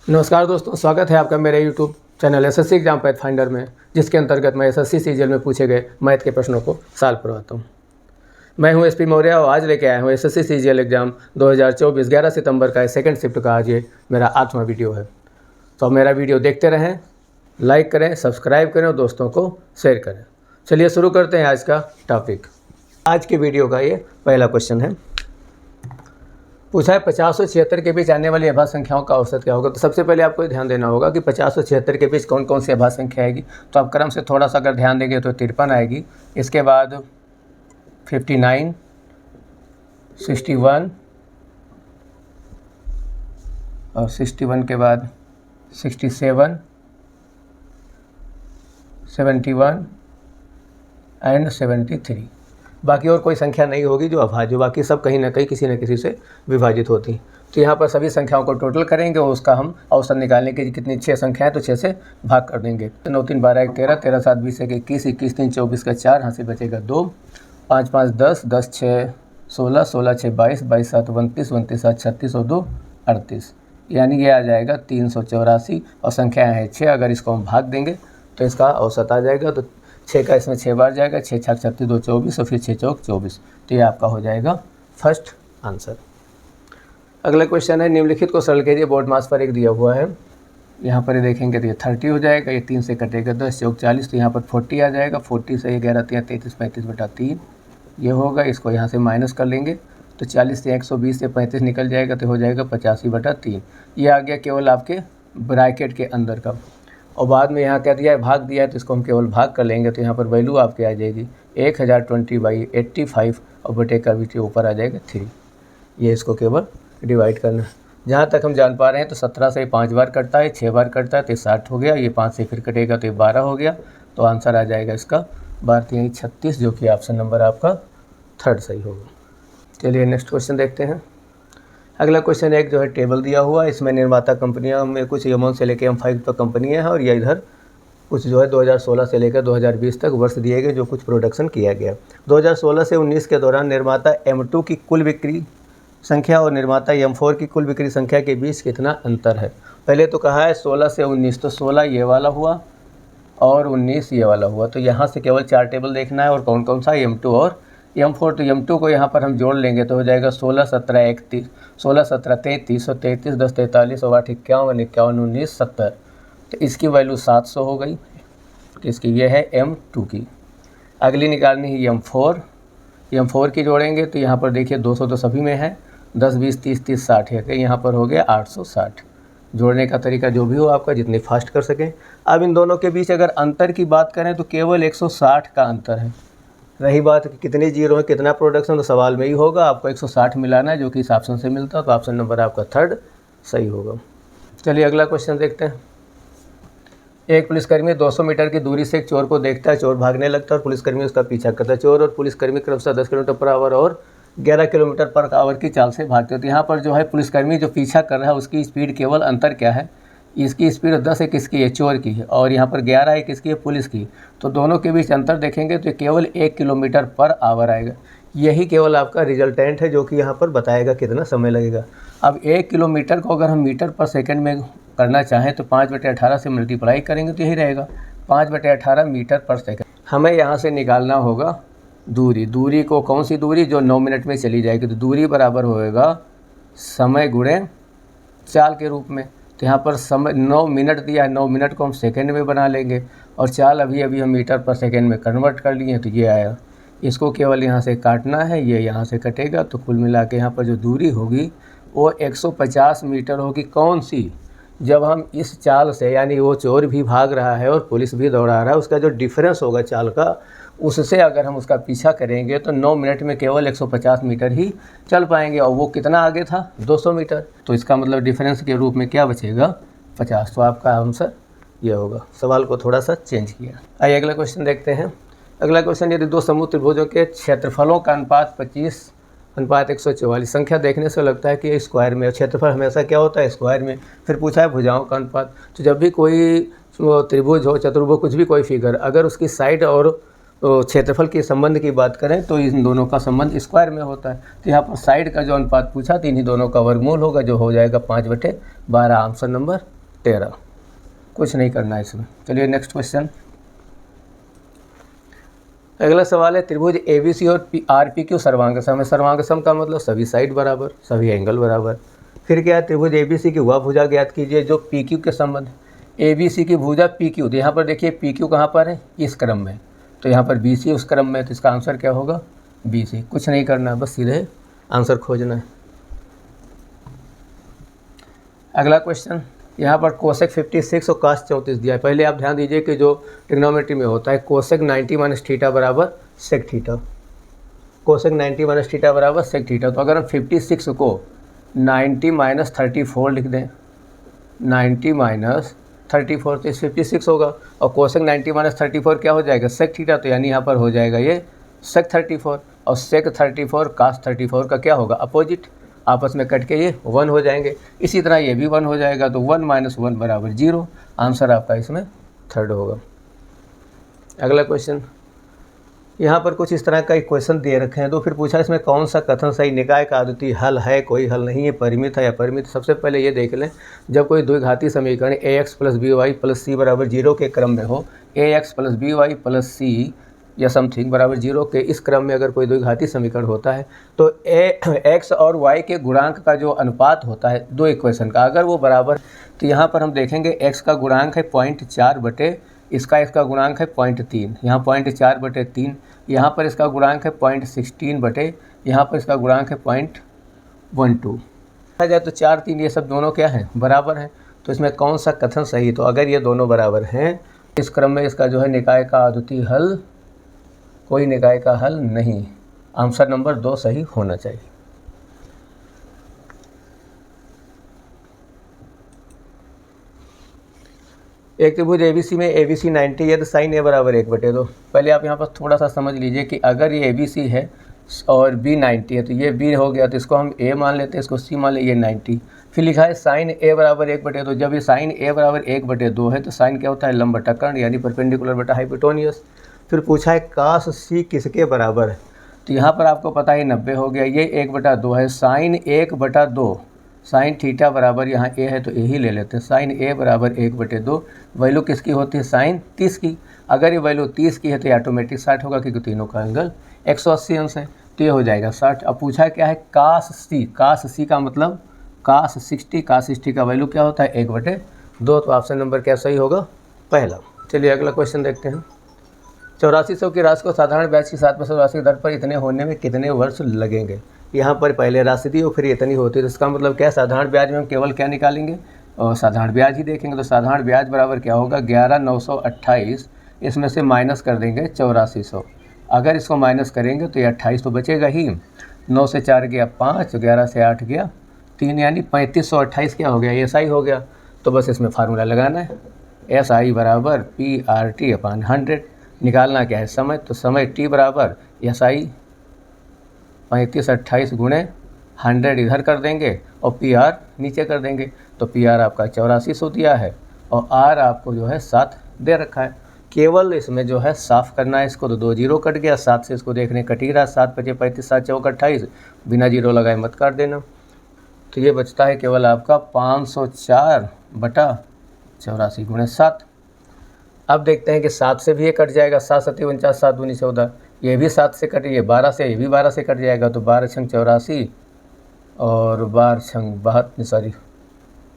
नमस्कार दोस्तों, स्वागत है आपका मेरे YouTube channel SSC exam path finder में, जिसके अंतर्गत मैं एसएससी सीजीएल में पूछे गए मैथ के प्रश्नों को सॉल्व करवाता हूँ। मैं हूँ एसपी मौर्य और आज लेके आया हूँ एसएससी सीजीएल एग्जाम 2024 11 सितंबर का सेकंड शिफ्ट का आज ये मेरा 8वां वीडियो है। तो मेरा वीडियो देखते रहें, लाइक करें, सब्सक्राइब करें और दोस्तों को शेयर करें। चलिए शुरू करते हैं आज का टॉपिक। आज के वीडियो का ये पहला क्वेश्चन है, पूछा है 50 और 76 के बीच आने वाली अभाज्य संख्याओं का औसत क्या होगा। तो सबसे पहले आपको ध्यान देना होगा कि 50 और 76 के बीच कौन कौन सी अभाज्य संख्या आएगी। तो आप क्रम से थोड़ा सा अगर ध्यान देंगे तो 53 आएगी, इसके बाद 59, 61 और 61 के बाद 67, 71 एंड 73। बाकी और कोई संख्या नहीं होगी जो अभाज्य, बाकी सब कहीं ना कहीं किसी न किसी से विभाजित होती। तो यहाँ पर सभी संख्याओं को टोटल करेंगे और उसका हम औसत निकालने की कितनी 6 संख्याएं तो 6 से भाग कर देंगे। 9 3 12 1 13, 13 7 20 1 21, 21 3 24 का 4, यहाँ से बचेगा 2, 5 5 10, 10 6 16, 16 6 22, 22 7 29, 29 7 36 और 2 38, यानी ये आ जाएगा 384 और संख्याएँ हैं 6। अगर इसको हम भाग देंगे तो इसका औसत आ जाएगा। तो 6 का इसमें 6 बार जाएगा, 6 6 36 2 24 और फिर 6 चौक 24। तो ये आपका हो जाएगा फर्स्ट आंसर। अगला क्वेश्चन है, निम्नलिखित को सरल कीजिए। बोर्ड मास पर एक दिया हुआ है, यहाँ पर ये देखेंगे तो ये 30 हो जाएगा, ये 3 से कटेगा 10 चौक 40, तो यहाँ पर 40 आ जाएगा। 40 से 11 3 33 35 बटा 3 ये होगा, इसको यहाँ से माइनस कर लेंगे तो 40 से 120 से 35 निकल जाएगा तो हो जाएगा 85 बटा 3। ये आ गया केवल आपके ब्रैकेट के अंदर का। और बाद में यहाँ क्या दिया है, भाग दिया है, तो इसको हम केवल भाग कर लेंगे तो यहाँ पर वैल्यू आपके आ जाएगी 1020/85 और बटे का भी ऊपर आ जाएगा 3। ये इसको केवल डिवाइड करना। जहाँ तक हम जान पा रहे हैं तो 17 से 5 बार कटता है, 6 बार कटता है तो 60 हो गया, ये 5 से फिर कटेगा तो ये 12 हो गया। तो आंसर आ जाएगा इसका 12 3 36, जो कि ऑप्शन नंबर आपका थर्ड सही होगा। चलिए नेक्स्ट क्वेश्चन देखते हैं। अगला क्वेश्चन एक जो है टेबल दिया हुआ है, इसमें निर्माता कंपनियां में कुछ M1 से लेकर M5 तक कंपनियां हैं और ये इधर कुछ जो है 2016 से लेकर 2020 तक वर्ष दिए गए जो कुछ प्रोडक्शन किया गया। 2016 से 19 के दौरान निर्माता M2 की कुल बिक्री संख्या और निर्माता M4 की कुल बिक्री संख्या के बीच कितना अंतर है। पहले तो कहा है 16 से 19, तो 16 ये वाला हुआ और 19 ये वाला हुआ। तो यहाँ से केवल 4 टेबल देखना है और कौन कौन सा M2 और M4। तो M2 को यहाँ पर हम जोड़ लेंगे तो हो जाएगा 16 17 31, 16 17 33 और 33 10 43 और 8 51 51 19 70। तो इसकी वैल्यू 700 हो गई। तो इसकी ये है M2 की। अगली निकालनी है M4। M4 की जोड़ेंगे तो यहाँ पर देखिए 200 तो सभी में है, 10 20 30 30 60 है, तो यहाँ पर हो गया 860। जोड़ने का तरीका जो भी हो आपका, जितने फास्ट कर सकें। अब इन दोनों के बीच अगर अंतर की बात करें तो केवल 160 का अंतर है। रही बात कि कितने जीरो है, कितना प्रोडक्शन, तो सवाल में ही होगा आपको 160 मिलाना है, जो कि इस ऑप्शन से मिलता है। तो ऑप्शन नंबर आपका थर्ड सही होगा। चलिए अगला क्वेश्चन देखते हैं। एक पुलिसकर्मी 200 मीटर की दूरी से एक चोर को देखता है, चोर भागने लगता है और पुलिसकर्मी उसका पीछा करता है। चोर और पुलिसकर्मी क्रमशः 10 किलोमीटर पर आवर और 11 किलोमीटर पर आवर की चाल से भागते हैं। तो यहाँ पर जो है पुलिसकर्मी जो पीछा कर रहा है उसकी स्पीड, केवल अंतर क्या है, इसकी स्पीड 10 है किसकी है, चोर की है, और यहाँ पर 11 है किसकी है, पुलिस की। तो दोनों के बीच अंतर देखेंगे तो केवल 1 किलोमीटर पर आवर आएगा। यही केवल आपका रिजल्टेंट है जो कि यहाँ पर बताएगा कितना समय लगेगा। अब 1 किलोमीटर को अगर हम मीटर पर सेकंड में करना चाहें तो 5/18 से मल्टीप्लाई करेंगे तो यही रहेगा 5/18 मीटर पर सेकंड। हमें यहाँ से निकालना होगा दूरी। दूरी को, कौन सी दूरी, जो 9 मिनट में चली जाएगी। तो दूरी बराबर होएगा समय गुणे चाल के रूप में। तो यहाँ पर समय 9 मिनट दिया है, 9 मिनट को हम सेकंड में बना लेंगे और चाल अभी अभी हम मीटर पर सेकंड में कन्वर्ट कर लिए हैं, तो ये आया। इसको केवल यहाँ से काटना है, ये यहाँ से कटेगा, तो कुल मिला के यहाँ पर जो दूरी होगी वो 150 मीटर होगी। कौन सी, जब हम इस चाल से, यानी वो चोर भी भाग रहा है और पुलिस भी दौड़ा रहा है, उसका जो डिफरेंस होगा चाल का, उससे अगर हम उसका पीछा करेंगे तो 9 मिनट में केवल 150 मीटर ही चल पाएंगे। और वो कितना आगे था, 200 मीटर। तो इसका मतलब डिफरेंस के रूप में क्या बचेगा, 50। तो आपका आंसर ये होगा। सवाल को थोड़ा सा चेंज किया। आइए अगला क्वेश्चन देखते हैं। अगला क्वेश्चन, यदि 2 समूह त्रिभुजों के क्षेत्रफलों का अनुपात 25:144। संख्या देखने से लगता है कि स्क्वायर में, क्षेत्रफल हमेशा क्या होता है, स्क्वायर में। फिर पूछा है भुजाओं का अनुपात। तो जब भी कोई त्रिभुज हो, चतुर्भुज, कुछ भी कोई फिगर, अगर उसकी साइड और तो क्षेत्रफल के संबंध की बात करें तो इन दोनों का संबंध स्क्वायर में होता है। तो यहाँ पर साइड का जो अनुपात पूछा तो इन्हीं दोनों का वर्गमूल होगा, जो हो जाएगा 5/12। Answer number 13। कुछ नहीं करना है इसमें। चलिए नेक्स्ट क्वेश्चन। अगला सवाल है, त्रिभुज ABC और RPQ सर्वांगसम है। सर्वांगसम का मतलब सभी साइड बराबर, सभी एंगल बराबर। फिर क्या है, त्रिभुज ABC की वह भुजा ज्ञात कीजिए जो PQ के संबंध। ABC की भुजा PQ, तो यहाँ पर देखिए PQ कहाँ पर है, इस क्रम में, तो यहाँ पर BC उस क्रम में, तो इसका आंसर क्या होगा, BC। कुछ नहीं करना, बस सीधे आंसर खोजना है। अगला क्वेश्चन, यहाँ पर कोसेक 56 और कास 34 दिया है। पहले आप ध्यान दीजिए कि जो ट्रिग्नोमेट्री में होता है कोसेक 90 - थीटा बराबर सेक थीटा, कोसेक 90 - थीटा बराबर सेक थीटा। तो अगर हम 56 को 90 - 34 लिख दें, 90 - 34 तो 56 होगा, और कोसेक 90 - 34 क्या हो जाएगा, सेक थीटा, तो यानी यहाँ पर हो जाएगा ये सेक 34, और सेक 34 कास 34 का क्या होगा, अपोजिट, आपस में कट के ये 1 हो जाएंगे। इसी तरह ये भी 1 हो जाएगा, तो 1 - 1 बराबर 0। आंसर आपका इसमें थर्ड होगा। अगला क्वेश्चन, यहाँ पर कुछ इस तरह का एक क्वेश्चन दे रखे हैं, तो फिर पूछा इसमें कौन सा कथन सही, निकाय का अद्वितीय हल है, कोई हल नहीं है, परिमित है या परिमित। सबसे पहले ये देख लें, जब कोई द्विघाती समीकरण ax + by + c बराबर 0 के क्रम में हो, ax + by + c या समथिंग बराबर 0 के इस क्रम में अगर कोई द्विघाती समीकरण होता है, तो x और y के गुणांक का जो अनुपात होता है दो इक्वेशन का, अगर वो बराबर, तो यहाँ पर हम देखेंगे x का गुणांक है 0.4 बटे इसका गुणांक है 0.3, यहाँ 0.4 बटे 3, यहाँ पर इसका गुणांक है 0.16 बटे, यहाँ पर इसका गुणांक है 0.12। कहा जाए तो 4, 3 ये सब दोनों क्या हैं, बराबर हैं। तो इसमें कौन सा कथन सही है, तो अगर ये दोनों बराबर हैं इस क्रम में इसका जो है निकाय का अद्वितीय हल, कोई निकाय का हल नहीं। आंसर नंबर 2 सही होना चाहिए। एक त्रिभुज ABC में ABC 90 है तो साइन A बराबर 1/2। पहले आप यहाँ पर थोड़ा सा समझ लीजिए कि अगर ये ABC है और B 90 है, तो ये B हो गया, तो इसको हम A मान लेते हैं, इसको C मान ले, ये 90। फिर लिखा है साइन A बराबर 1/2। जब ये साइन A बराबर 1/2 है तो साइन क्या होता है, लंब बटा कर्ण, यानी परपेंडिकुलर बटा हाइपोटेन्यूस। फिर पूछा है कास C किसके बराबर है, तो यहाँ पर आपको पता है 90 हो गया, ये 1/2 है, साइन 1/2, साइन थीटा बराबर यहाँ A है तो A ही ले लेते हैं, साइन A बराबर 1/2। वैल्यू किसकी होती है, साइन 30 की। अगर ये वैल्यू 30 की है तो ये ऑटोमेटिक 60 होगा, क्योंकि तीनों का एंगल 180 अंश है, तो ये हो जाएगा 60। अब पूछा है क्या है, कास C, कास C का मतलब कास 60, कास 60 का वैल्यू क्या होता है 1/2। तो ऑप्शन नंबर क्या सही होगा, पहला। चलिए अगला क्वेश्चन देखते हैं। 8400 की राशि को साधारण ब्याज की 7% वार्षिक दर पर इतने होने में कितने वर्ष लगेंगे। यहाँ पर पहले राशि दी और फिर इतनी होती है, तो इसका मतलब क्या है, साधारण ब्याज में हम केवल क्या निकालेंगे, और साधारण ब्याज ही देखेंगे। तो साधारण ब्याज बराबर क्या होगा, 11,928, इसमें से माइनस कर देंगे 8400। अगर इसको माइनस करेंगे तो ये 28 तो बचेगा ही, 9 से 4 गया 5, 11 से 8 गया 3, यानी 3528 क्या हो गया, SI हो गया। तो बस इसमें फार्मूला लगाना है, SI बराबर PRT/100। निकालना क्या है, समय, तो समय T बराबर SI 3528 गुणे 100 इधर कर देंगे और PR नीचे कर देंगे। तो PR आपका 8400 दिया है और R आपको जो है 7 दे रखा है। केवल इसमें जो है साफ़ करना है इसको, तो 2 जीरो कट गया, 7 से इसको देखने कट ही रहा, 7 × 5 = 35, 7 × 4 = 28, बिना जीरो लगाए मत काट देना। तो ये बचता है केवल आपका 504/84 गुणे 7। अब देखते हैं कि 7 से भी ये कट जाएगा, 7 × 7 = 49, 7 दूनी 14, ये भी 7 से कट, ये 12 से, ये भी 12 से कट जाएगा, तो 12 × 84 और 12 × 72,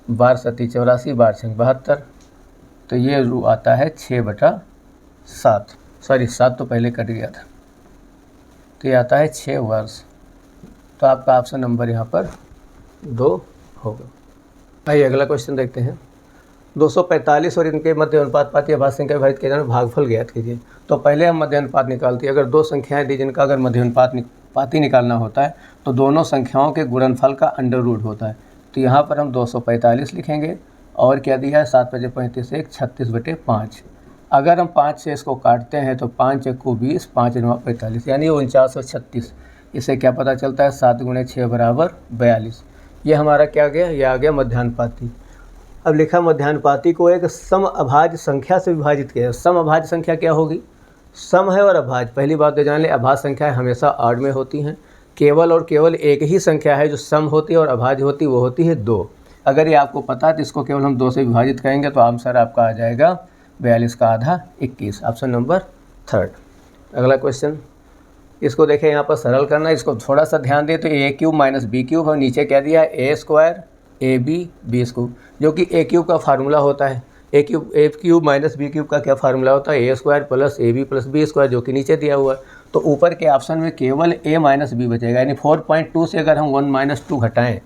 12 × 7 = 84, 12 × 72, तो ये आता है 6/7। 7 तो पहले कट गया था, तो ये आता है 6 वर्ष। तो आपका ऑप्शन नंबर यहाँ पर 2 होगा। आइए अगला क्वेश्चन देखते हैं। 245 और इनके मध्य अनुपात पाती अभाज्य संख्या विभाजित किए जाने भागफल ज्ञात कीजिए। तो पहले हम मध्य अनुपात निकालते हैं। अगर दो संख्याएं दी जिनका अगर मध्य अनुपात निकालना होता है तो दोनों संख्याओं के गुणनफल का अंडर रूट होता है। तो यहाँ पर हम 245 लिखेंगे और क्या दिया है, 7 × 35 = 36/5। अगर हम 5 से इसको काटते हैं तो 5 × 20, 5 × 9 = 45, यानी 4936। इससे क्या पता चलता है, 7 × 6 = 42। ये हमारा क्या गया, ये आ गया मध्यानुपाती। अब लिखा मध्यानुपाती को एक सम अभाज्य संख्या से विभाजित किया। सम अभाज्य संख्या क्या होगी, सम है और अभाज्य, पहली बात तो जान ले, अभाज्य संख्याएं हमेशा ऑड में होती हैं। केवल और केवल एक ही संख्या है जो सम होती है और अभाज्य होती है, वो होती है 2। अगर ये आपको पता है तो इसको केवल हम 2 से विभाजित करेंगे तो आंसर आपका आ जाएगा 42 का आधा 21, ऑप्शन नंबर 3। अगला क्वेश्चन, इसको देखें, यहाँ पर सरल करना है, इसको थोड़ा सा ध्यान दें तो A cube minus B cube और नीचे क्या दिया है A square A B square, जो कि ए क्यूब का फार्मूला होता है। A cube minus B cube का क्या फार्मूला होता है, A square plus A B plus B square, जो कि नीचे दिया हुआ है। तो ऊपर के ऑप्शन में केवल ए माइनस बी बचेगा, यानी 4.2 से अगर हम 1 - 2 घटाएं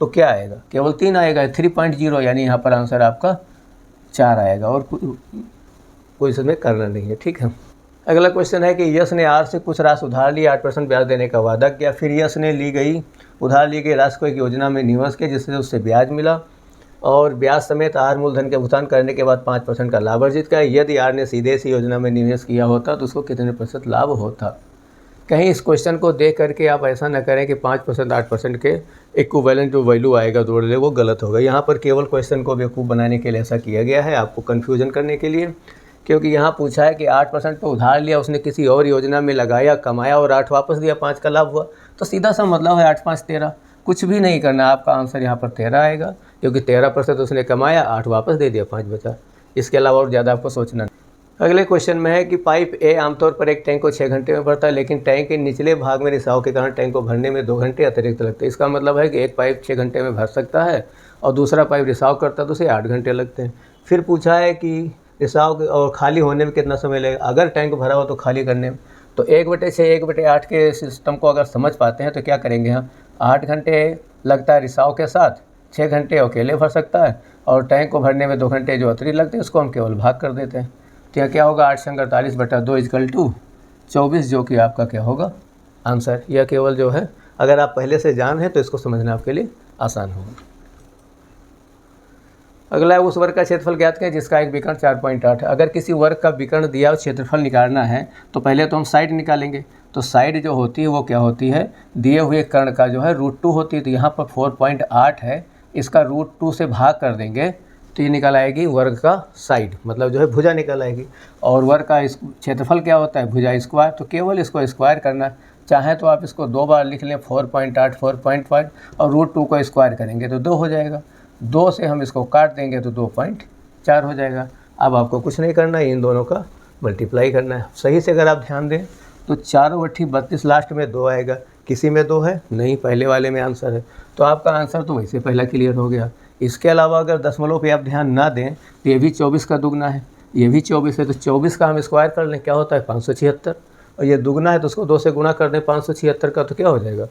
तो क्या आएगा, केवल 3 आएगा, 3.0, यानी यहाँ पर आंसर आपका 4 आएगा और कोई इसमें करना नहीं है, ठीक है। अगला क्वेश्चन है कि यश ने आर से कुछ राशि उधार ली, 8% ब्याज देने का वादा किया। फिर यश ने उधार ली गई राशि को एक योजना में निवेश किया जिससे उससे ब्याज मिला और ब्याज समेत आर मूलधन के भुगतान करने के बाद 5% का लाभ अर्जित किया। यदि आर ने सीधे इस योजना में निवेश किया होता तो उसको कितने % लाभ होता। कहीं इस क्वेश्चन को देख करके आप ऐसा न करें कि 5% 8% के इक्विवेलेंट जो वैल्यू आएगा जोड़ ले, वो गलत होगा। यहाँ पर केवल क्वेश्चन को बेवकूफ़ बनाने के लिए ऐसा किया गया है, आपको कन्फ्यूजन करने के लिए, क्योंकि यहाँ पूछा है कि 8% पे उधार लिया, उसने किसी और योजना में लगाया, कमाया और 8 वापस दिया, 5 का लाभ हुआ। तो सीधा सा मतलब है 8 5 13, कुछ भी नहीं करना, आपका आंसर यहाँ पर 13 आएगा, क्योंकि 13% उसने कमाया, 8 वापस दे दिया, 5 बचा। इसके अलावा और ज़्यादा आपको सोचना नहीं। अगले क्वेश्चन में है कि पाइप ए आमतौर पर एक टैंक को 6 घंटे में भरता है, लेकिन टैंक के निचले भाग में रिसाव के कारण टैंक को भरने में 2 घंटे अतिरिक्त लगते हैं। इसका मतलब है कि एक पाइप 6 घंटे में भर सकता है और दूसरा पाइप रिसाव करता है तो उसे 8 घंटे लगते हैं। फिर पूछा है कि रिसाव और खाली होने में कितना समय लगेगा, अगर टैंक भरा हो तो खाली करने में। तो 1/6 1/8 के सिस्टम को अगर समझ पाते हैं तो क्या करेंगे हम, 8 घंटे लगता है रिसाव के साथ, 6 घंटे अकेले भर सकता है और टैंक को भरने में 2 घंटे जो अतिरिक्त लगते हैं उसको हम केवल भाग कर देते हैं। तो यह क्या होगा, 8 × 48/2 = 24, जो कि आपका क्या होगा आंसर। यह केवल जो है अगर आप पहले से जान हैं तो इसको समझना आपके लिए आसान होगा। अगला है उस वर्ग का क्षेत्रफल ज्ञात करें जिसका एक विकर्ण 4.8 है। अगर किसी वर्ग का विकर्ण दिया और क्षेत्रफल निकालना है तो पहले तो हम साइड निकालेंगे। तो साइड जो होती है वो क्या होती है, दिए हुए कर्ण का जो है √2 होती है। तो यहाँ पर 4.8 है, इसका √2 से भाग कर देंगे तो ये निकल आएगी वर्ग का साइड, मतलब जो है भुजा निकल आएगी। और वर्ग का क्षेत्रफल क्या होता है, भुजा स्क्वायर। तो केवल इसको स्क्वायर करना, चाहे तो आप इसको 2 बार लिख लें, 4.8 4.5 और √2 को स्क्वायर करेंगे तो 2 हो जाएगा। 2 से हम इसको काट देंगे तो 2.4 हो जाएगा। अब आपको कुछ नहीं करना है, इन दोनों का मल्टीप्लाई करना है। सही से अगर आप ध्यान दें तो 4/32 लास्ट में 2 आएगा, किसी में 2 है नहीं, पहले वाले में आंसर है। तो आपका आंसर तो वैसे पहला क्लियर हो गया। इसके अलावा अगर दशमलव पे आप ध्यान ना दें तो ये भी 24 का दुगना है, ये भी 24 है। तो 24 का हम स्क्वायर कर लें, क्या होता है 576, और ये दुगना है तो उसको 2 से गुणा कर दें 576 का, तो क्या हो जाएगा,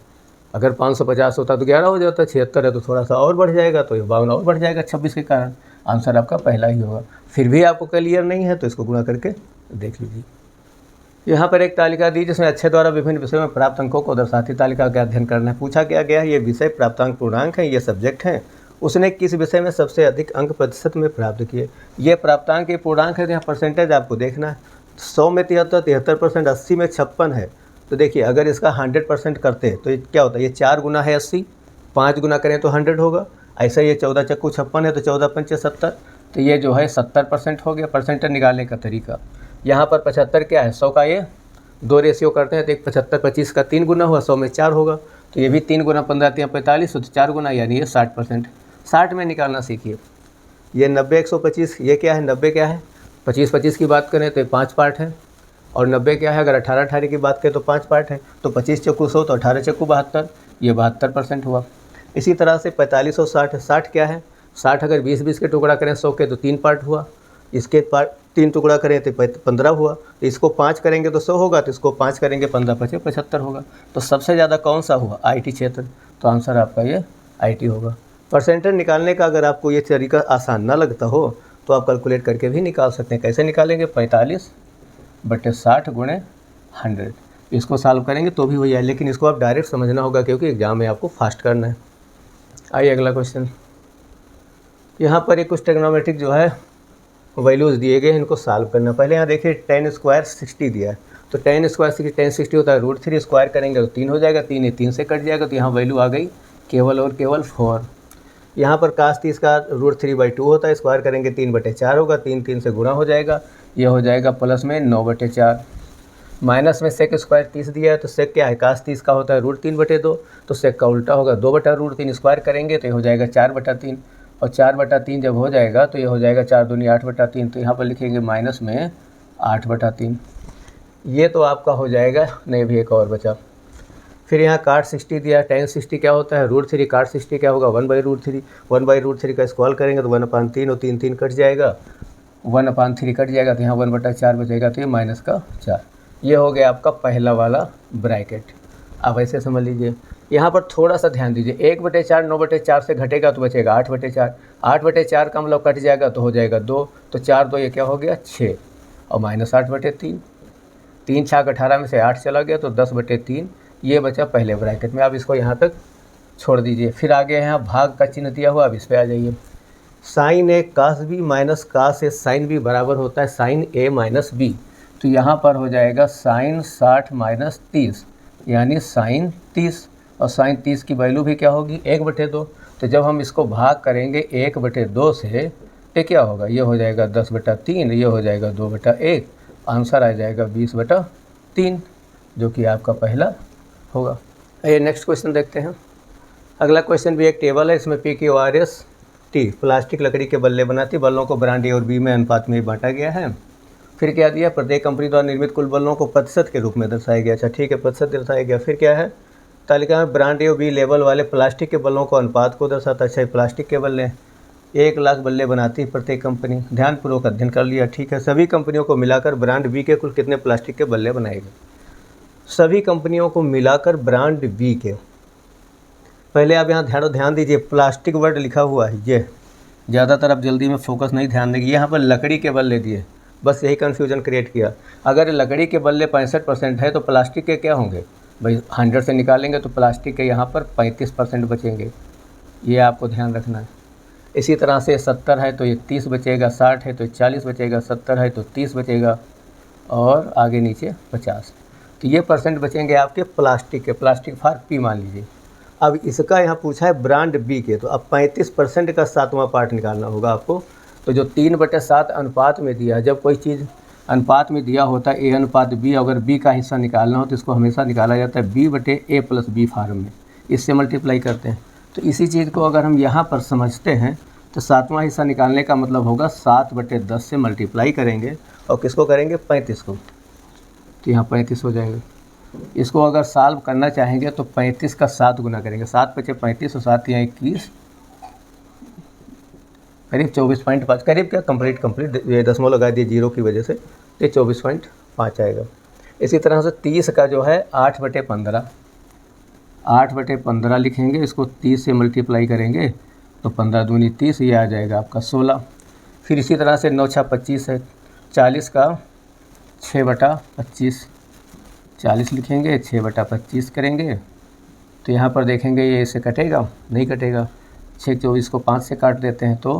अगर 550 होता तो 11 हो जाता, 76 है तो थोड़ा सा और बढ़ जाएगा, तो ये 52 और बढ़ जाएगा 26 के कारण। आंसर आपका पहला ही होगा। फिर भी आपको क्लियर नहीं है तो इसको गुणा करके देख लीजिए। यहाँ पर एक तालिका दी जिसमें अच्छे द्वारा विभिन्न विषयों में प्राप्त अंकों को दर्शाती तालिका का अध्ययन करना है। पूछा क्या गया है, ये विषय प्राप्तांक पूर्णांक है, ये सब्जेक्ट हैं, उसने किस विषय में सबसे अधिक अंक प्रतिशत में प्राप्त किए। ये प्राप्तांक के पूर्णांक है, तो यहाँ परसेंटेज आपको देखना है। 100 में 73, 73%, 80 में 56 है। तो देखिए अगर इसका 100% करते तो ये क्या होता है, ये 4 गुना है 80, 5 गुना करें तो 100 होगा। ऐसा ये 14 चक्कू 56 है तो 14 पंचे 70, तो ये जो है 70% हो गया। परसेंटेज निकालने का तरीका, यहाँ पर 75 क्या है, 100 का ये 2 रेशियो करते हैं तो एक 75 25 का 3 गुना हुआ, 100 में 4 होगा, तो ये भी 3 गुना 15 3 45, तो 4 गुना, यानी ये 60%। 60 में निकालना सीखिए। ये 90 125, ये क्या है 90 क्या है, 25 25 की बात करें तो 5 पार्ट है, और 90 क्या है, अगर 18 18 की बात करें तो 5 पार्ट है। तो 25 चक्कू 100 तो 18 चक्कू 72, ये 72% हुआ। इसी तरह से 45 और 60, 60 क्या है, 60 अगर 20 20 के टुकड़ा करें 100 के तो 3 पार्ट हुआ, इसके पार्ट 3 टुकड़ा करें तो 15 हुआ, तो इसको 5 करेंगे तो 100 होगा, तो इसको 5 करेंगे 15 5 75 होगा। तो सबसे ज़्यादा कौन सा हुआ, IT क्षेत्र, तो आंसर आपका ये IT होगा। परसेंटेज निकालने का अगर आपको ये तरीका आसान ना लगता हो तो आप कैलकुलेट करके भी निकाल सकते हैं। कैसे निकालेंगे, 45/60 × 100, इसको सॉल्व करेंगे तो भी वही है, लेकिन इसको आप डायरेक्ट समझना होगा क्योंकि एग्जाम में आपको फास्ट करना है। आइए अगला क्वेश्चन, यहाँ पर एक कुछ ट्रिग्नोमेट्रिक जो है वैल्यूज़ दिए गए हैं, इनको सॉल्व करना। पहले यहाँ देखिए tan² 60 दिया है, तो tan² 60 होता है √3, स्क्वायर करेंगे तो 3 हो जाएगा, 3 से कट जाएगा, तो यहाँ वैल्यू आ गई केवल और केवल 4। यहाँ पर cos 30 का √3/2 होता है, स्क्वायर करेंगे 3/4 होगा, 3 3 से गुणा हो जाएगा, ये हो जाएगा प्लस में 9/4। माइनस में सेक स्क्वायर 30 दिया है, तो सेक क्या है, cos 30 का होता है √3/2, तो सेक का उल्टा होगा 2/√3, स्क्वायर करेंगे तो ये हो जाएगा 4/3, और 4/3 जब हो जाएगा तो ये हो जाएगा 4 दूनी 8/3, तो यहाँ पर लिखेंगे माइनस में 8/3। ये तो आपका हो जाएगा, नहीं भी एक और बचा। फिर यहाँ cot 60 दिया है, tan 60 क्या होता है √3, cot 60 क्या होगा 1/√3, 1/√3 का स्क्वायर करेंगे तो 1/3 और 3 3 कट जाएगा, 1/3 कट जाएगा, तो यहाँ 1/4 बचेगा, तो ये -4। ये हो गया आपका पहला वाला ब्रैकेट। अब ऐसे समझ लीजिए, यहाँ पर थोड़ा सा ध्यान दीजिए, 1/4 9/4 से घटेगा तो बचेगा 8/4, 8/4 का मतलब कट जाएगा तो हो जाएगा 2, तो 4 2 ये क्या हो गया 6, और -8/3, 3 6 18 में से 8 चला गया तो 10/3, ये बचा पहले ब्रैकेट में। अब इसको यहाँ तक छोड़ दीजिए। फिर आगे यहाँ भाग का चिन्ह दिया हुआ, अब इस पे आ जाइए। साइन ए cos b माइनस cos ए साइन b बराबर होता है साइन ए माइनस बी, तो यहाँ पर हो जाएगा साइन 60 माइनस 30, यानी साइन 30, और साइन 30 की वैल्यू भी क्या होगी 1/2। तो जब हम इसको भाग करेंगे 1/2 से तो क्या होगा, ये हो जाएगा 10/3, ये हो जाएगा 2/1, आंसर आ जाएगा 20/3, जो कि आपका पहला होगा। ये नेक्स्ट क्वेश्चन देखते हैं। अगला क्वेश्चन भी एक टेबल है, इसमें PQRS T प्लास्टिक लकड़ी के बल्ले बनाती बल्लों को ब्रांड A और B में अनुपात में बांटा गया है। फिर क्या दिया, प्रत्येक कंपनी द्वारा निर्मित कुल बल्लों को प्रतिशत के रूप में दर्शाया गया। अच्छा ठीक है, प्रतिशत दर्शाया गया। फिर क्या है, तालिका में ब्रांड A और B लेवल वाले प्लास्टिक के बल्लों को अनुपात को दर्शाता है। अच्छा, प्लास्टिक के बल्ले 1 लाख बल्ले बनाती है प्रत्येक कंपनी, ध्यानपूर्वक अध्ययन कर लिया। ठीक है, सभी कंपनियों को मिलाकर ब्रांड B के कुल कितने प्लास्टिक के बल्ले बनाए गए। सभी कंपनियों को मिलाकर ब्रांड B के, पहले आप यहाँ ध्यान दीजिए, प्लास्टिक वर्ड लिखा हुआ है, ये ज़्यादातर आप जल्दी में फोकस नहीं ध्यान देंगे। यहाँ पर लकड़ी के बल्ले दिए, बस यही कन्फ्यूजन क्रिएट किया। अगर लकड़ी के बल्ले 65% है तो प्लास्टिक के क्या होंगे भाई, 100 से निकालेंगे तो प्लास्टिक के यहाँ पर 35% बचेंगे, ये आपको ध्यान रखना है। इसी तरह से 70 है तो ये 30 बचेगा, 60 है तो 40 बचेगा, 70 है तो 30 बचेगा, और आगे नीचे 50, तो ये परसेंट बचेंगे आपके प्लास्टिक के। प्लास्टिक फॉर P मान लीजिए। अब इसका यहाँ पूछा है ब्रांड B के, तो अब 35% का 7वां पार्ट निकालना होगा आपको। तो जो 3/7 अनुपात में दिया है, जब कोई चीज़ अनुपात में दिया होता है A अनुपात B, अगर B का हिस्सा निकालना हो तो इसको हमेशा निकाला जाता है B/A + B फॉर्म में, इससे मल्टीप्लाई करते हैं। तो इसी चीज़ को अगर हम यहाँ पर समझते हैं तो 7वां हिस्सा निकालने का मतलब होगा 7/10 से मल्टीप्लाई करेंगे, और किसको करेंगे 35 को, तो यहाँ 35 हो जाएगा। इसको अगर सॉल्व करना चाहेंगे तो 35 का 7 गुना करेंगे, 7 × 5 = 35 और 7 यहाँ 21, करीब 24.5, करीब क्या कंप्लीट ये दशमलव लगा दिए जीरो की वजह से, तो 24.5 आएगा। इसी तरह से 30 का जो है 8/15, 8/15 लिखेंगे, इसको 30 से मल्टीप्लाई करेंगे तो 15 दूनी 30, ये आ जाएगा आपका 16। फिर इसी तरह से 9 × 6 = 25 है, 40 का 6/25, 40 लिखेंगे, 6/25 करेंगे, तो यहाँ पर देखेंगे ये इसे कटेगा, नहीं कटेगा। 6 24 को 5 से काट देते हैं तो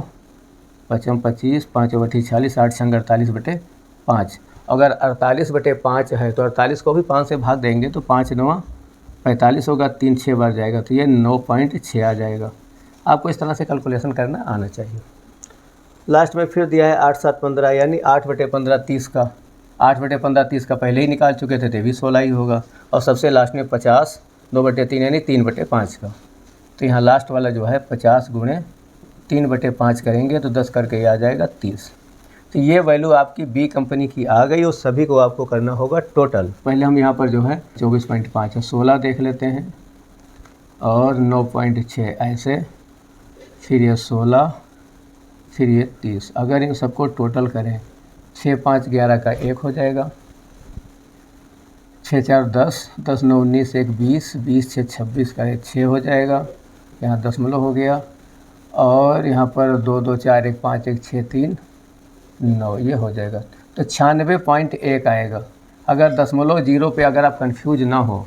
5 × 25, 5 × 8 = 40, 8 × 6 = 48/5। अगर 48/5 है तो 48 को भी 5 से भाग देंगे तो 5 × 9 = 45 होगा, 3 6 बार जाएगा, तो ये 9.6 आ जाएगा। आपको इस तरह से कैलकुलेशन करना आना चाहिए। लास्ट में फिर दिया है 8 7 15, यानी 8/15 30 का, 8/15 30 का पहले ही निकाल चुके थे, तो भी 16 ही होगा। और सबसे लास्ट में 50 2/3 यानी 3/5 का, तो यहाँ लास्ट वाला जो है 50 × 3/5 करेंगे तो 10 करके ये आ जाएगा 30। तो ये वैल्यू आपकी B कंपनी की आ गई, और सभी को आपको करना होगा टोटल। पहले हम यहाँ पर जो है 24.5 है, 16 देख लेते हैं, और 9.6 ऐसे, फिर ये 16, फिर ये 30। अगर इन सबको टोटल करें 6 5 11 का 1 हो जाएगा, 6 4 10, 10 9 19, 1 20, 20 6 26 का 6 हो जाएगा, यहाँ दशमलव हो गया, और यहाँ पर 2 2 4 1 5 1 6 3 9, ये हो जाएगा, तो 96.1 आएगा। अगर दशमलव जीरो पे अगर आप कंफ्यूज ना हो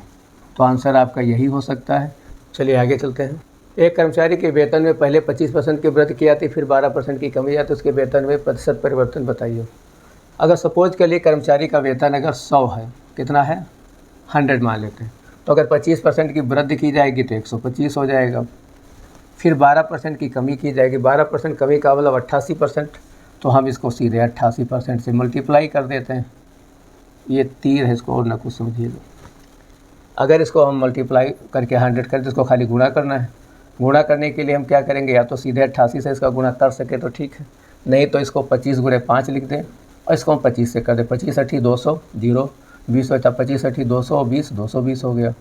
तो आंसर आपका यही हो सकता है। चलिए आगे चलते हैं। एक कर्मचारी के वेतन में पहले 25% की वृद्धि की जाती, फिर 12% की कमी जाती, उसके वेतन में प्रतिशत परिवर्तन बताइए। अगर सपोज के लिए कर्मचारी का वेतन अगर 100 है, कितना है 100 मान लेते हैं, तो अगर 25% की वृद्धि की जाएगी तो 125 हो जाएगा। फिर 12% की कमी की जाएगी। 12% कमी का मतलब 88%, तो हम इसको सीधे 88% से मल्टीप्लाई कर देते हैं। ये तीर है, इसको और ना कुछ समझिएगा। अगर इसको हम मल्टीप्लाई करके 100 करें तो इसको खाली गुणा करना है। गुणा करने के लिए हम क्या करेंगे, या तो सीधे 88 से इसका गुणा कर सके तो ठीक है, नहीं तो इसको 25 गुणे 5 लिख दें और इसको हम 25 से कर दें। 25 8 200, 0 20 होता, 25 8 220, 220 हो गया,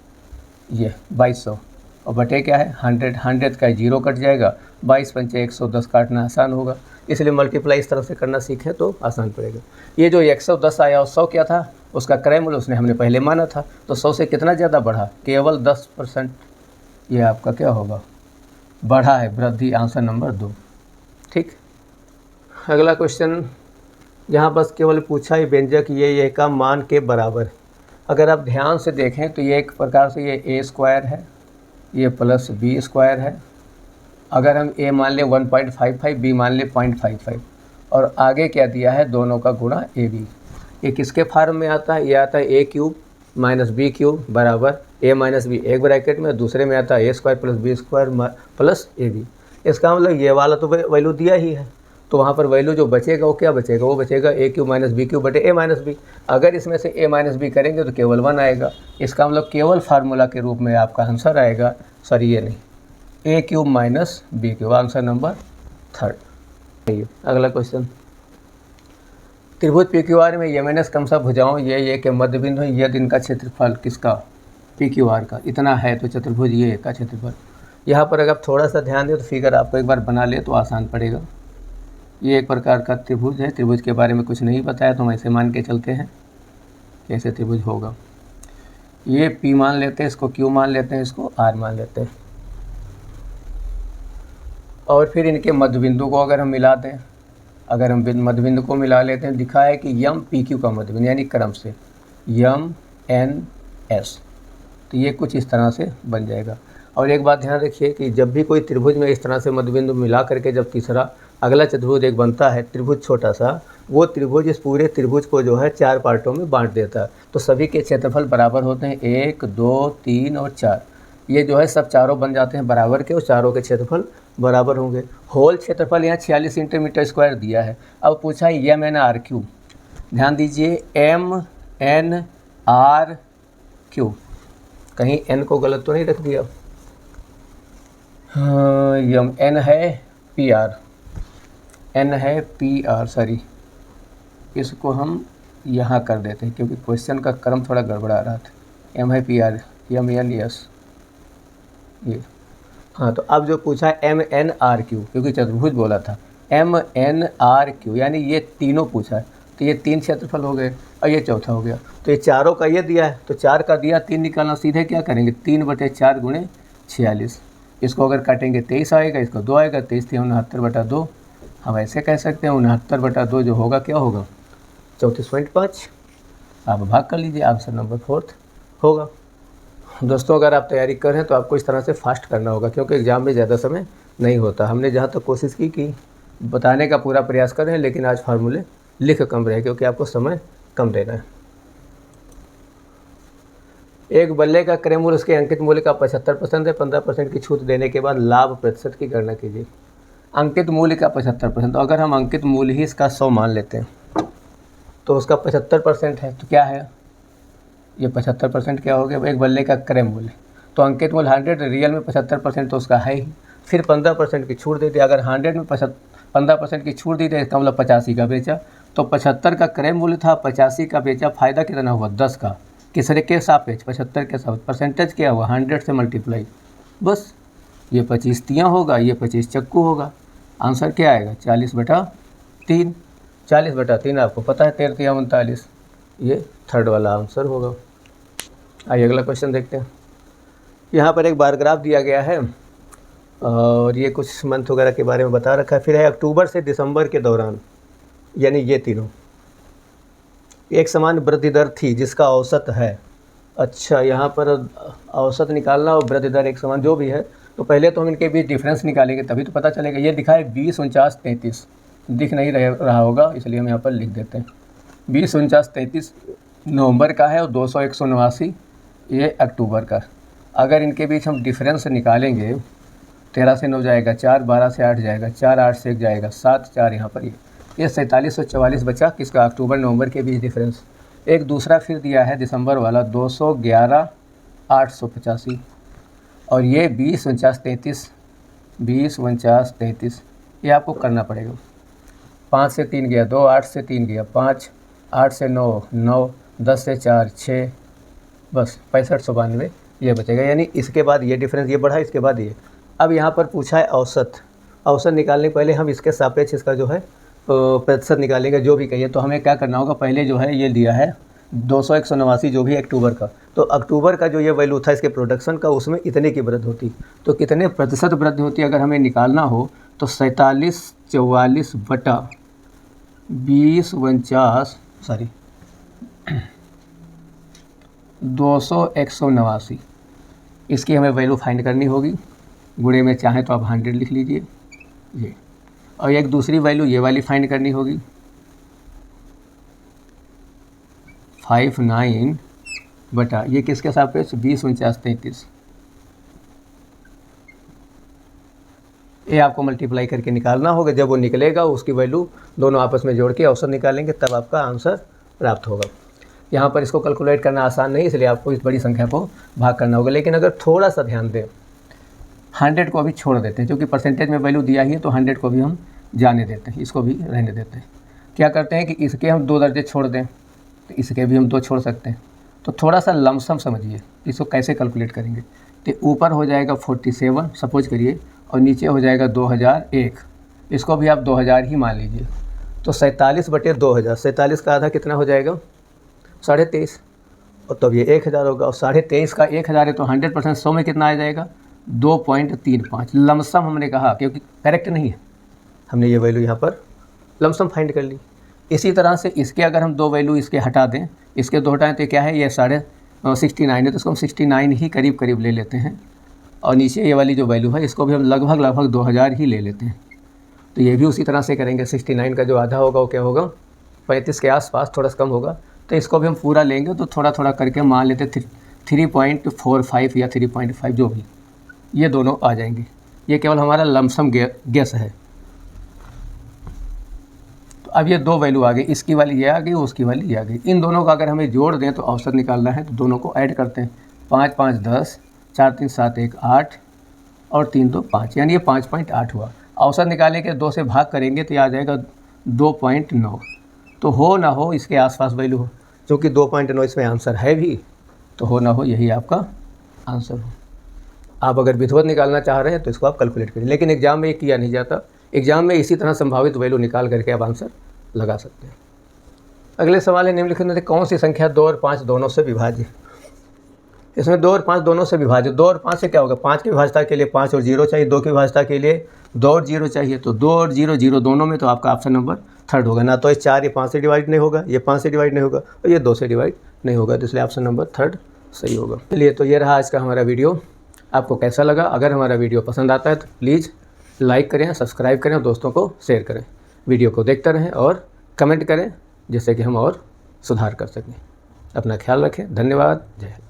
ये 2200। और बटे क्या है 100, 100 का 0 कट जाएगा, 22 पंचे 110 काटना आसान होगा, इसलिए मल्टीप्लाई इस तरह से करना सीखें तो आसान पड़ेगा। ये जो 110 आया और 100 क्या था, उसका क्रय मूल्य उसने हमने पहले माना था, तो 100 से कितना ज़्यादा बढ़ा, केवल 10%। ये आपका क्या होगा, बढ़ा है, वृद्धि, आंसर नंबर 2। ठीक। अगला क्वेश्चन, यहाँ बस केवल पूछा ही व्यंजक ये का मान के बराबर। अगर आप ध्यान से देखें तो ये एक प्रकार से ये a स्क्वायर है, ये प्लस b स्क्वायर है। अगर हम a मान लें 1.55, b मान लें 0.55 और आगे क्या दिया है, दोनों का गुणा ab। ये किसके फार्म में आता है, ये आता है a cube minus B cube बराबर a माइनस बी, एक ब्रैकेट में, दूसरे में आता है a square plus b square plus ab। इसका मतलब ये वाला तो वैल्यू दिया ही है, तो वहाँ पर वैल्यू जो बचेगा वो क्या बचेगा, वो बचेगा a cube minus B cube बटे a माइनस बी। अगर इसमें से a माइनस बी करेंगे तो केवल 1 आएगा। इसका मतलब केवल फार्मूला के रूप में आपका आंसर आएगा, सॉरी ये नहीं, a cube minus B cube, answer number 3। अगला क्वेश्चन, त्रिभुज PQR में यमनस क्रमशः भुजाओं ये के मध्य बिंदु है, यदि इनका क्षेत्रफल किसका, PQR का इतना है तो चतुर्भुज ये का क्षेत्रफल। यहाँ पर अगर आप थोड़ा सा ध्यान दें तो फिगर आपको एक बार बना ले तो आसान पड़ेगा। ये एक प्रकार का त्रिभुज है, त्रिभुज के बारे में कुछ नहीं बताया तो हम ऐसे मान के चलते हैं कैसे त्रिभुज होगा। ये P मान लेते हैं, इसको Q मान लेते हैं, इसको R मान लेते हैं, और फिर इनके मध्य बिंदु को अगर हम मिला दें, अगर हम मध्य बिंदु को मिला लेते हैं, दिखा है कि यम PQ का मध्य बिंदु यानी क्रम से यम NS, तो ये कुछ इस तरह से बन जाएगा। और एक बात ध्यान रखिए कि जब भी कोई त्रिभुज में इस तरह से मध्य बिंदु मिला करके जब तीसरा अगला चतुर्भुज एक बनता है, त्रिभुज छोटा सा, वो त्रिभुज इस पूरे त्रिभुज को जो है 4 पार्टों में बांट देता है। तो सभी के क्षेत्रफल बराबर होते हैं, 1 2 3 और 4, ये जो है सब चारों बन जाते हैं बराबर के, और चारों के क्षेत्रफल बराबर होंगे। होल क्षेत्रफल यहाँ 46 सेंटीमीटर स्क्वायर दिया है। अब पूछा है MNRQ, ध्यान दीजिए MNRQ, कहीं n को गलत तो नहीं रख दिया, यम n है PR, n है PR, सॉरी इसको हम यहाँ कर देते हैं क्योंकि क्वेश्चन का क्रम थोड़ा गड़बड़ा रहा था। m है PR, MLS, ये हाँ। तो अब जो पूछा है MNRQ, क्योंकि चतुर्भुज बोला था, MNRQ यानी ये तीनों पूछा है, तो ये 3 क्षेत्रफल हो गए और ये चौथा हो गया। तो ये चारों का ये दिया है, तो 4 का दिया, 3 निकालना, सीधे क्या करेंगे 3/4 गुणे 46, इसको अगर काटेंगे 23 आएगा, इसको 2 आएगा, 23 69/2। हम ऐसे कह सकते हैं 69/2 जो होगा क्या होगा 34.5। आप भाग कर लीजिए, आंसर नंबर 4 होगा। दोस्तों अगर आप तैयारी कर रहे हैं तो आपको इस तरह से फास्ट करना होगा क्योंकि एग्ज़ाम में ज़्यादा समय नहीं होता। हमने जहाँ तक कोशिश की कि बताने का पूरा प्रयास कर रहे हैं, लेकिन आज फार्मूले लिख कम रहे क्योंकि आपको समय कम देना है। एक बल्ले का क्रय मूल्य उसके अंकित मूल्य का 75% है। 15% की छूट देने के बाद लाभ प्रतिशत की गणना कीजिए। अंकित मूल्य का 75%, तो अगर हम अंकित मूल्य ही इसका 100 मान लेते हैं तो उसका 75% है, तो क्या है ये 75% क्या हो गया, एक बल्ले का क्रय मूल्य, तो अंकित मूल्य 100, रियल में 75% तो उसका है ही। फिर 15% की छूट देते, अगर 100 में 15% की छूट दी तो इसका मतलब 85 का बेचा, तो 75 का क्रय मूल्य था, 85 का बेचा, फ़ायदा कितना हुआ 10 का, किसरे के सापेक्ष 75 के सापेक्ष, परसेंटेज क्या हुआ 100 से मल्टीप्लाई, बस ये 25 तियाँ होगा, ये 25 चक्कू होगा। आंसर क्या आएगा 40/3। 40/3 आपको पता है 13 तियाँ 39, ये थर्ड वाला आंसर होगा। आइए अगला क्वेश्चन देखते हैं। यहाँ पर एक बार ग्राफ दिया गया है और ये कुछ मंथ वगैरह के बारे में बता रखा है। फिर है अक्टूबर से दिसंबर के दौरान, यानी ये तीनों एक समान वृद्धि दर थी जिसका औसत है। अच्छा, यहाँ पर औसत निकालना और वृद्धि दर एक समान जो भी है, तो पहले तो हम इनके बीच डिफरेंस निकालेंगे तभी तो पता चलेगा। ये दिखा है 20 49 33, दिख नहीं रहा होगा इसलिए हम यहाँ पर लिख देते हैं। 20 49 33 नवंबर का है और 200 189 ये अक्टूबर का। अगर इनके बीच हम डिफरेंस निकालेंगे 13 से 9 जाएगा 4, 12 से 8 जाएगा 4, 8 से 1 जाएगा 7, 4 यहाँ पर ये 4744 बचा किसका, अक्टूबर नवंबर के बीच डिफरेंस। एक दूसरा फिर दिया है दिसंबर वाला 211,885 और ये 20, 49, 33, 20, 49, 33, ये आपको करना पड़ेगा। 5 से 3 गया 2, 8 से 3 गया 5, 8 से 9, 9, 10 से 4, 6, बस 6592 ये बचेगा। यानी इसके बाद ये डिफरेंस ये बढ़ा, इसके बाद ये। अब यहाँ पर पूछा है औसत। औसत निकालने पहले हम इसके सापेक्ष इसका जो है प्रतिशत निकालेंगे, जो भी कहिए। तो हमें क्या करना होगा, पहले जो है ये दिया है 200-189 जो भी अक्टूबर का, तो अक्टूबर का जो ये वैल्यू था इसके प्रोडक्शन का, उसमें इतने की वृद्धि होती। तो कितने प्रतिशत वृद्धि होती अगर हमें निकालना हो तो 4744 बटा 20, 49, सॉरी 200-189 इसकी हमें वैल्यू फाइंड करनी होगी। गुणे में चाहें तो आप 100 लिख लीजिए ये। और एक दूसरी वैल्यू ये वाली फाइंड करनी होगी 59 बटा ये किसके सापेक्ष 20, 49, 33, ये आपको मल्टीप्लाई करके निकालना होगा। जब वो निकलेगा उसकी वैल्यू दोनों आपस में जोड़ के औसत निकालेंगे, तब आपका आंसर प्राप्त होगा। यहाँ पर इसको कैलकुलेट करना आसान नहीं, इसलिए आपको इस बड़ी संख्या को भाग करना होगा। लेकिन अगर थोड़ा सा ध्यान दें, 100 को भी छोड़ देते हैं, क्योंकि परसेंटेज में वैल्यू दिया ही है, तो 100 को भी हम जाने देते हैं, इसको भी रहने देते हैं। क्या करते हैं कि इसके हम 2 दर्जे छोड़ दें, तो इसके भी हम 2 छोड़ सकते हैं। तो थोड़ा सा लमसम समझिए इसको कैसे कैलकुलेट करेंगे। तो ऊपर हो जाएगा 47 सपोज करिए, और नीचे हो जाएगा 2001, इसको भी आप 2000 ही मान लीजिए। तो 47 बटे 2000, 47 का आधा कितना हो जाएगा 23.5, और तब ये 1000 होगा। और 23.5 का 1000 है तो 100% 100 में कितना आ जाएगा 2.35। लमसम हमने कहा, क्योंकि करेक्ट नहीं है, हमने ये वैल्यू यहाँ पर लमसम फाइंड कर ली। इसी तरह से इसके अगर हम 2 वैल्यू इसके हटा दें, इसके 2 हटाएँ तो क्या है, ये 69 है, तो इसको हम 69 ही करीब करीब ले लेते हैं। और नीचे ये वाली जो वैल्यू है इसको भी हम लगभग 2000 ही ले लेते हैं। तो ये भी उसी तरह से करेंगे। 69 का जो आधा होगा वो क्या होगा 35 के आसपास, थोड़ा सा कम होगा। तो इसको भी हम पूरा लेंगे, तो थोड़ा थोड़ा करके मान लेते 3.45 या 3.5 जो भी, ये दोनों आ जाएंगे। ये केवल हमारा लमसम गेस है। तो अब ये 2 वैल्यू आ गई, इसकी वाली ये आ गई, उसकी वाली ये आ गई। इन दोनों का अगर हमें जोड़ दें तो औसत निकालना है, तो दोनों को ऐड करते हैं। 5, 5, 10, 4, 3, 7, 1, 8 और 3, 2, 5, यानी ये 5.8 हुआ। औसत निकाले के 2 से भाग करेंगे तो ये आ जाएगा 2.9। तो हो ना हो इसके आसपास वैल्यू हो, क्योंकि 2.9 इसमें आंसर है भी, तो हो ना हो यही आपका आंसर हो। आप अगर विधिवत निकालना चाह रहे हैं तो इसको आप कैलकुलेट करिए, लेकिन एग्जाम में ये किया नहीं जाता। एग्जाम में इसी तरह संभावित वैल्यू निकाल करके आप आंसर लगा सकते हैं। अगले सवाल है निम्नलिखित में से कौन सी संख्या 2 और 5 दोनों से विभाज्य। इसमें 2 और 5 दोनों से विभाज्य। 2 और 5 से क्या होगा, 5 की विभाज्यता के लिए 5 और 0 चाहिए, 2 की विभाज्यता के लिए 2 और 0 चाहिए। तो 2 और 0, 0 दोनों में, तो आपका ऑप्शन नंबर 3 होगा। ना तो ये 4 ये 5 से डिवाइड नहीं होगा, ये 5 से डिवाइड नहीं होगा, और ये 2 से डिवाइड नहीं होगा, तो इसलिए ऑप्शन नंबर 3 सही होगा। चलिए, तो ये रहा आज का हमारा वीडियो। आपको कैसा लगा? अगर हमारा वीडियो पसंद आता है तो प्लीज़ लाइक करें, सब्सक्राइब करें और दोस्तों को शेयर करें। वीडियो को देखते रहें और कमेंट करें, जिससे कि हम और सुधार कर सकें। अपना ख्याल रखें। धन्यवाद। जय हिंद।